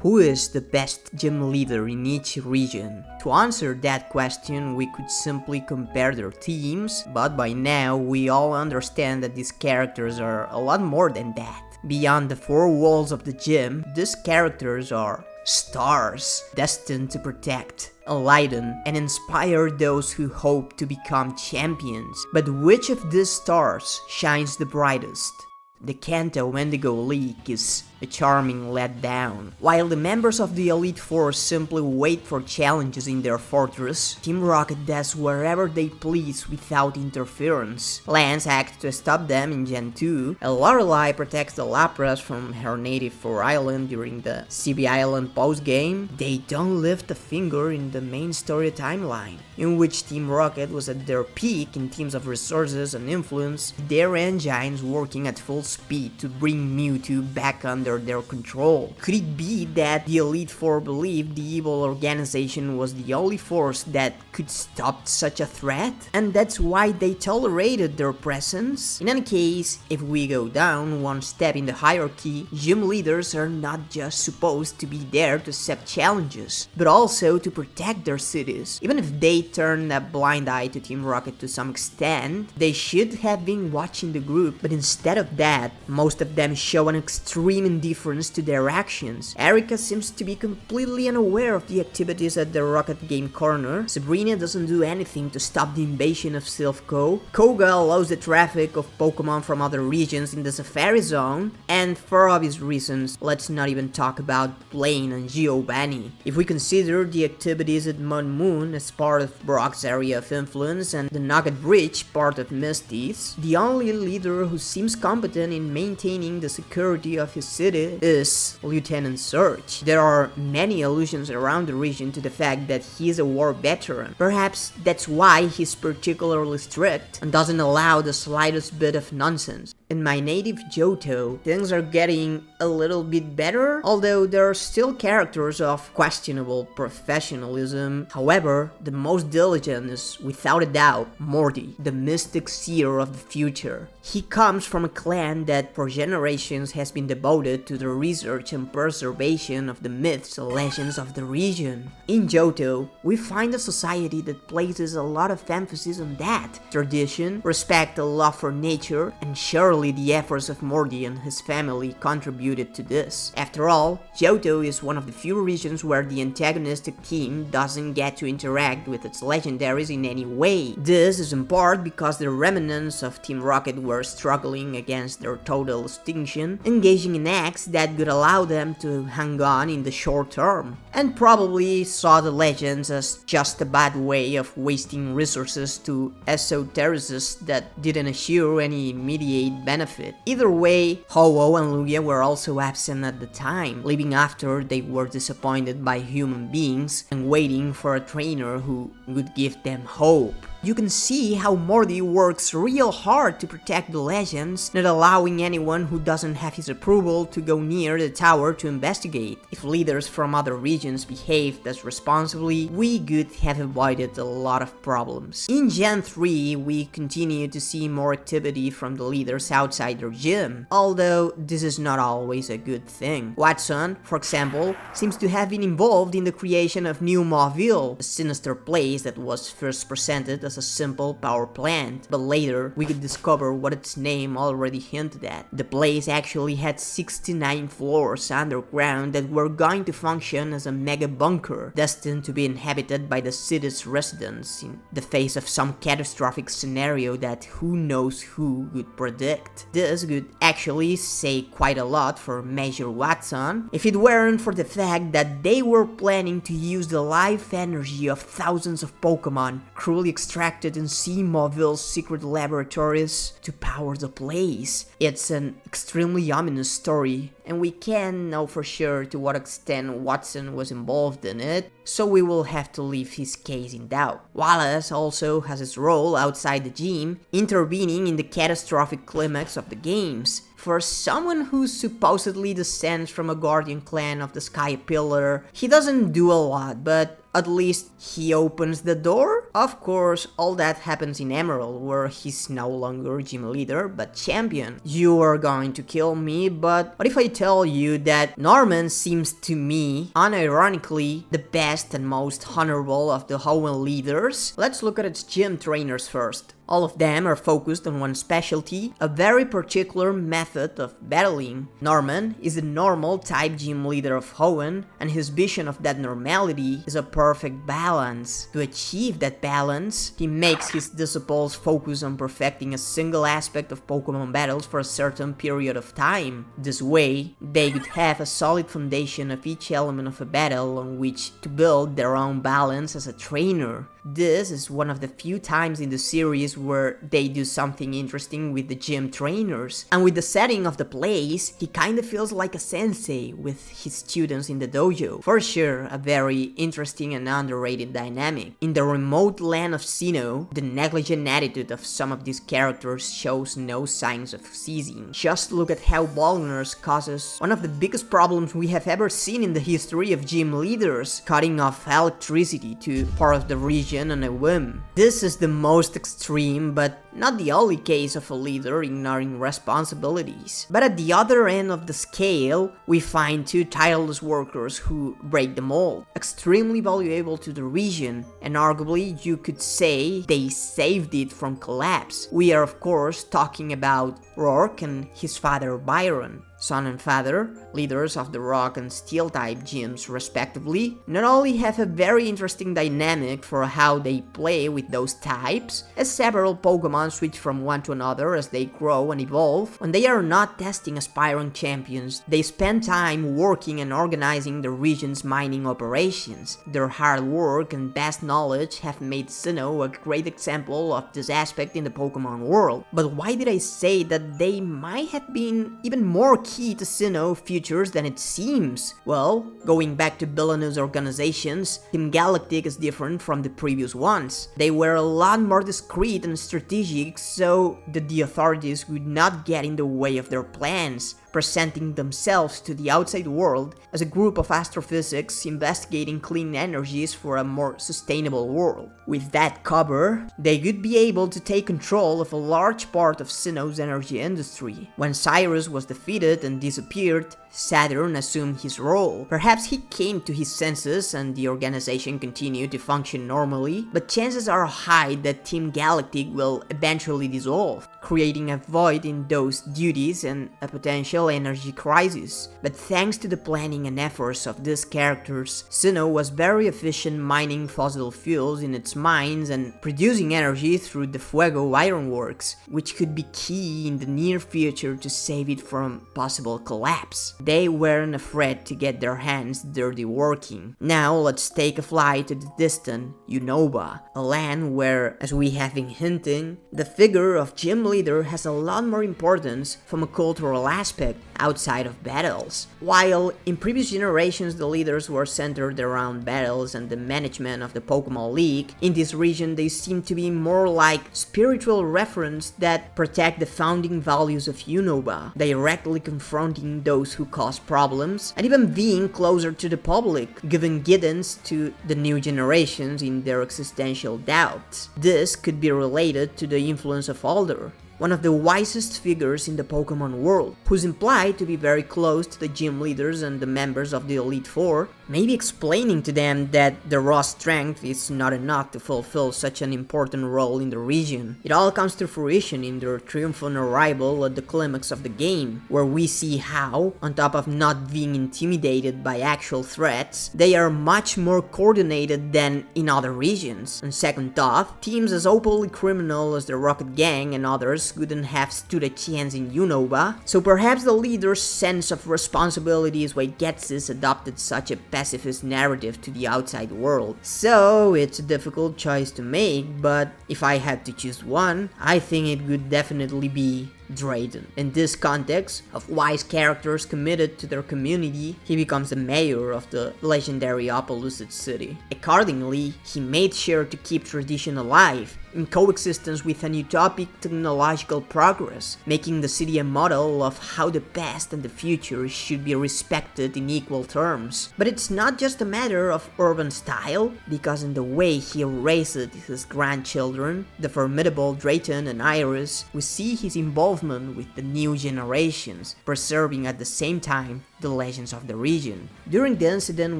Who is the best gym leader in each region? To answer that question, we could simply compare their teams, but by now we all understand that these characters are a lot more than that. Beyond the four walls of the gym, these characters are stars destined to protect, enlighten, and inspire those who hope to become champions. But which of these stars shines the brightest? The Kanto Wendigo League is a charming letdown. While the members of the Elite Four simply wait for challenges in their fortress, Team Rocket does wherever they please without interference. Lance acts to stop them in Gen 2, and Lorelei protects the Lapras from her native 4 island during the CB Island post-game. They don't lift a finger in the main story timeline, in which Team Rocket was at their peak in terms of resources and influence, their engines working at full speed to bring Mewtwo back under their control. Could it be that the Elite Four believed the evil organization was the only force that could stop such a threat? And that's why they tolerated their presence? In any case, if we go down one step in the hierarchy, gym leaders are not just supposed to be there to accept challenges, but also to protect their cities. Even if they turn a blind eye to Team Rocket to some extent, they should have been watching the group, but instead of that, most of them show an extreme indifference to their actions. Erika seems to be completely unaware of the activities at the Rocket Game Corner. Sabrina doesn't do anything to stop the invasion of Silph-Co. Koga allows the traffic of Pokemon from other regions in the Safari Zone. And for obvious reasons, let's not even talk about Blaine and Giovanni. If we consider the activities at Moon Moon as part of Brock's area of influence and the Nugget Bridge part of Misty's, the only leader who seems competent in maintaining the security of his city is Lieutenant Surge. There are many allusions around the region to the fact that he is a war veteran. Perhaps that's why he's particularly strict and doesn't allow the slightest bit of nonsense. In my native Johto, things are getting a little bit better, although there are still characters of questionable professionalism. However, the most diligent is, without a doubt, Morty, the mystic seer of the future. He comes from a clan that for generations has been devoted to the research and preservation of the myths and legends of the region. In Johto, we find a society that places a lot of emphasis on that. Tradition, respect and love for nature, and surely the efforts of Morty and his family contributed to this. After all, Johto is one of the few regions where the antagonistic team doesn't get to interact with its legendaries in any way. This is in part because the remnants of Team Rocket were struggling against their total extinction, engaging in acts that could allow them to hang on in the short term, and probably saw the legends as just a bad way of wasting resources to esotericists that didn't assure any immediate benefit. Either way, Ho-Oh and Lugia were also absent at the time, leaving after they were disappointed by human beings and waiting for a trainer who would give them hope. You can see how Morty works real hard to protect the legends, not allowing anyone who doesn't have his approval to go near the tower to investigate. If leaders from other regions behaved as responsibly, we could have avoided a lot of problems. In Gen 3, we continue to see more activity from the leaders outside their gym, although this is not always a good thing. Watson, for example, seems to have been involved in the creation of New Mauville, a sinister place that was first presented as a simple power plant, but later we could discover what its name already hinted at. The place actually had 69 floors underground that were going to function as a mega bunker, destined to be inhabited by the city's residents in the face of some catastrophic scenario that who knows who would predict. This would actually say quite a lot for Major Watson, if it weren't for the fact that they were planning to use the life energy of thousands of Pokemon cruelly extracted in C. Mauville's secret laboratories to power the place. It's an extremely ominous story, and we can't know for sure to what extent Watson was involved in it, so we will have to leave his case in doubt. Wallace also has his role outside the gym, intervening in the catastrophic climax of the games. For someone who supposedly descends from a guardian clan of the Sky Pillar, he doesn't do a lot, but at least he opens the door? Of course, all that happens in Emerald, where he's no longer gym leader, but champion. You are going to kill me, but what if I tell you that Norman seems to me, unironically, the best and most honorable of the Hoenn leaders? Let's look at its gym trainers first. All of them are focused on one specialty, a very particular method of battling. Norman is a normal type gym leader of Hoenn, and his vision of that normality is a perfect balance. To achieve that balance, he makes his disciples focus on perfecting a single aspect of Pokemon battles for a certain period of time. This way, they could have a solid foundation of each element of a battle on which to build their own balance as a trainer. This is one of the few times in the series where they do something interesting with the gym trainers. And with the setting of the place, he kinda feels like a sensei with his students in the dojo. For sure, a very interesting and underrated dynamic. In the remote land of Sinnoh, the negligent attitude of some of these characters shows no signs of ceasing. Just look at how Baldness causes one of the biggest problems we have ever seen in the history of gym leaders, cutting off electricity to part of the region on a whim. This is the most extreme, but not the only case of a leader ignoring responsibilities. But at the other end of the scale, we find two tireless workers who break the mold, extremely valuable to the region, and arguably you could say they saved it from collapse. We are of course talking about Rourke and his father Byron. Son and father, leaders of the rock and steel type gyms respectively, not only have a very interesting dynamic for how they play with those types, as several Pokemon switch from one to another as they grow and evolve. When they are not testing aspiring champions, they spend time working and organizing the region's mining operations. Their hard work and vast knowledge have made Sinnoh a great example of this aspect in the Pokemon world. But why did I say that they might have been even more key to Sinnoh futures than it seems? Well, going back to villainous organizations, Team Galactic is different from the previous ones. They were a lot more discreet and strategic so that the authorities would not get in the way of their plans, presenting themselves to the outside world as a group of astrophysics investigating clean energies for a more sustainable world. With that cover, they could be able to take control of a large part of Sinnoh's energy industry. When Cyrus was defeated and disappeared, Saturn assumed his role. Perhaps he came to his senses and the organization continued to function normally, but chances are high that Team Galactic will eventually dissolve, creating a void in those duties and a potential energy crisis. But thanks to the planning and efforts of these characters, Sinnoh was very efficient mining fossil fuels in its mines and producing energy through the Fuego Ironworks, which could be key in the near future to save it from possible collapse. They weren't afraid to get their hands dirty working. Now let's take a flight to the distant Unova, a land where, as we have been hinting, the figure of gym leader has a lot more importance from a cultural aspect outside of battles. While in previous generations the leaders were centered around battles and the management of the Pokemon League, in this region they seem to be more like spiritual reference that protect the founding values of Unova, directly confronting those who cause problems and even being closer to the public, giving guidance to the new generations in their existential doubts. This could be related to the influence of Alder, one of the wisest figures in the Pokemon world, who's implied to be very close to the gym leaders and the members of the Elite Four, maybe explaining to them that their raw strength is not enough to fulfill such an important role in the region. It all comes to fruition in their triumphant arrival at the climax of the game, where we see how, on top of not being intimidated by actual threats, they are much more coordinated than in other regions. On second thought, teams as openly criminal as the Rocket Gang and others couldn't have stood a chance in Unova, so perhaps the leader's sense of responsibility is why Getsis adopted such a pacifist narrative to the outside world. So it's a difficult choice to make, but if I had to choose one, I think it would definitely be Drayton. In this context of wise characters committed to their community, he becomes the mayor of the legendary Opalocid city. Accordingly, he made sure to keep tradition alive in coexistence with an utopic technological progress, making the city a model of how the past and the future should be respected in equal terms. But it's not just a matter of urban style, because in the way he raised his grandchildren, the formidable Drayton and Iris, we see his involvement with the new generations, preserving at the same time the legends of the region. During the incident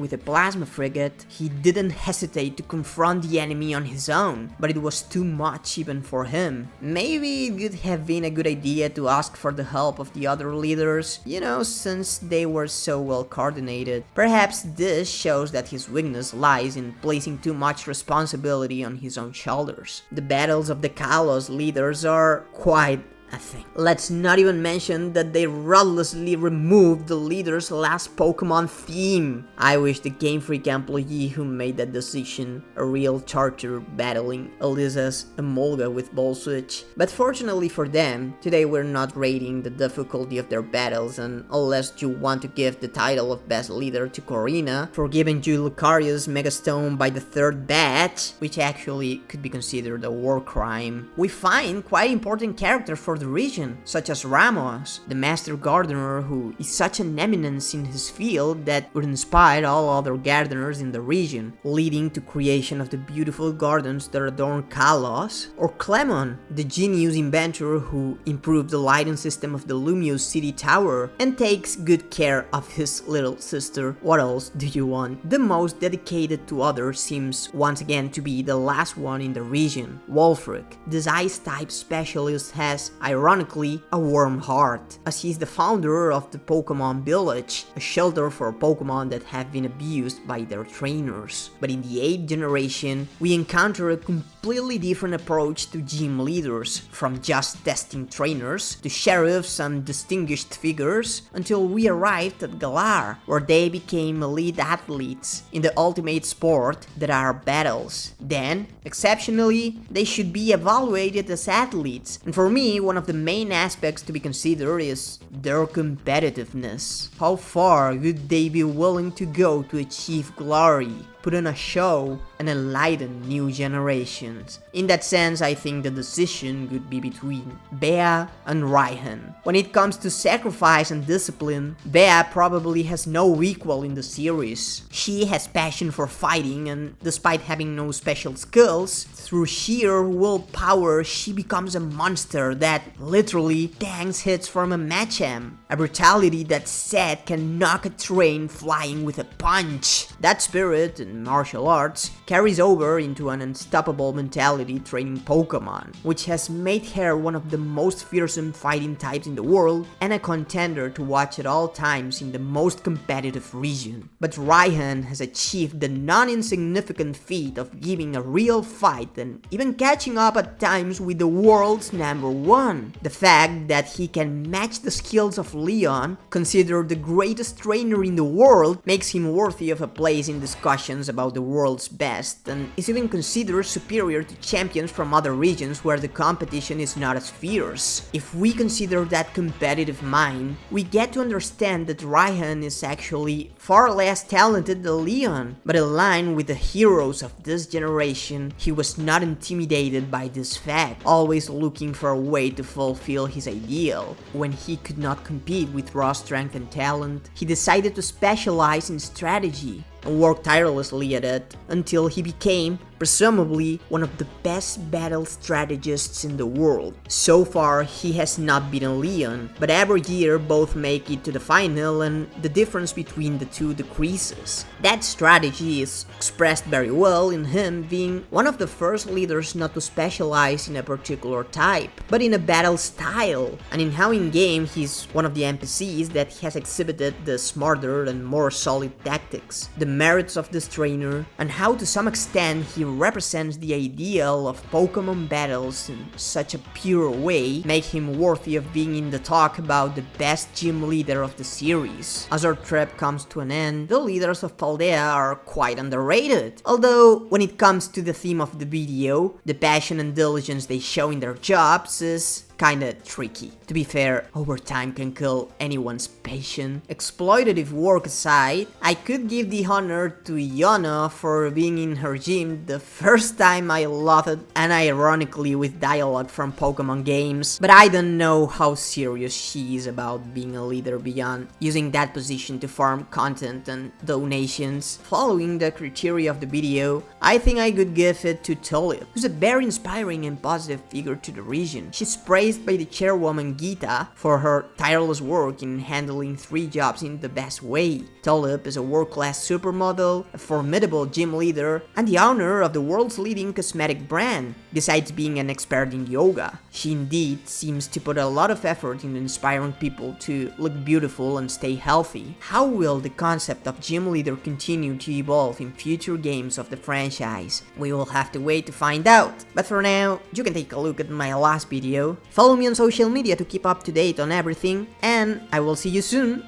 with the plasma frigate, he didn't hesitate to confront the enemy on his own, but it was too much even for him. Maybe it would have been a good idea to ask for the help of the other leaders, since they were so well coordinated. Perhaps this shows that his weakness lies in placing too much responsibility on his own shoulders. The battles of the Kalos leaders are quite a thing. Let's not even mention that they ruthlessly removed the leader's last Pokemon theme. I wish the Game Freak employee who made that decision a real torture battling Elisa's Emolga with Ball Switch. But fortunately for them, today we're not rating the difficulty of their battles, and unless you want to give the title of best leader to Corina for giving you Lucaria's Megastone by the third batch, which actually could be considered a war crime, we find quite important characters for the region, such as Ramos, the Master Gardener, who is such an eminence in his field that would inspire all other gardeners in the region, leading to creation of the beautiful gardens that adorn Kalos, or Clemon, the genius inventor who improved the lighting system of the Lumiose City Tower and takes good care of his little sister. What else do you want? The most dedicated to others seems once again to be the last one in the region, Wulfric. This ice-type specialist has, ironically, a warm heart, as he is the founder of the Pokemon Village, a shelter for Pokemon that have been abused by their trainers. But in the 8th generation, we encounter a completely different approach to gym leaders, from just testing trainers to sheriffs and distinguished figures, until we arrived at Galar, where they became elite athletes in the ultimate sport that are battles. Then, exceptionally, they should be evaluated as athletes, and for me, one of the main aspects to be considered is their competitiveness. How far would they be willing to go to achieve glory, put on a show, and enlighten new generations? In that sense, I think the decision would be between Bea and Raihan. When it comes to sacrifice and discipline, Bea probably has no equal in the series. She has passion for fighting, and despite having no special skills, through sheer willpower, she becomes a monster that literally tanks hits from a Machamp. A brutality that said can knock a train flying with a punch. That spirit in martial arts carries over into an unstoppable mentality training Pokemon, which has made her one of the most fearsome fighting types in the world and a contender to watch at all times in the most competitive region. But Raihan has achieved the non-insignificant feat of giving a real fight and even catching up at times with the world's #1. The fact that he can match the skills of Leon, considered the greatest trainer in the world, makes him worthy of a place in discussions about the world's best, and is even considered superior to champions from other regions where the competition is not as fierce. If we consider that competitive mind, we get to understand that Raihan is actually far less talented than Leon, but in line with the heroes of this generation, he was not intimidated by this fact, always looking for a way to fulfill his ideal. When he could not compete with raw strength and talent, he decided to specialize in strategy and worked tirelessly at it until he became, presumably, one of the best battle strategists in the world. So far, he has not beaten Leon, but every year both make it to the final and the difference between the two decreases. That strategy is expressed very well in him being one of the first leaders not to specialize in a particular type, but in a battle style, and in how in-game he's one of the NPCs that has exhibited the smarter and more solid tactics. The merits of this trainer, and how to some extent he represents the ideal of Pokemon battles in such a pure way, make him worthy of being in the talk about the best gym leader of the series. As our trip comes to an end, the leaders of Paldea are quite underrated. Although, when it comes to the theme of the video, the passion and diligence they show in their jobs is kinda tricky. To be fair, overtime can kill anyone's patience. Exploitative work aside, I could give the honor to Yona for being in her gym the first time I loved it, and ironically with dialogue from Pokemon games, but I don't know how serious she is about being a leader beyond using that position to farm content and donations. Following the criteria of the video, I think I could give it to Tulip, who's a very inspiring and positive figure to the region. She's praised by the chairwoman Gita for her tireless work in handling 3 jobs in the best way. Tulip is a world-class supermodel, a formidable gym leader, and the owner of the world's leading cosmetic brand, besides being an expert in yoga. She indeed seems to put a lot of effort in inspiring people to look beautiful and stay healthy. How will the concept of gym leader continue to evolve in future games of the franchise? We will have to wait to find out. But for now, you can take a look at my last video. Follow me on social media to keep up to date on everything, and I will see you soon.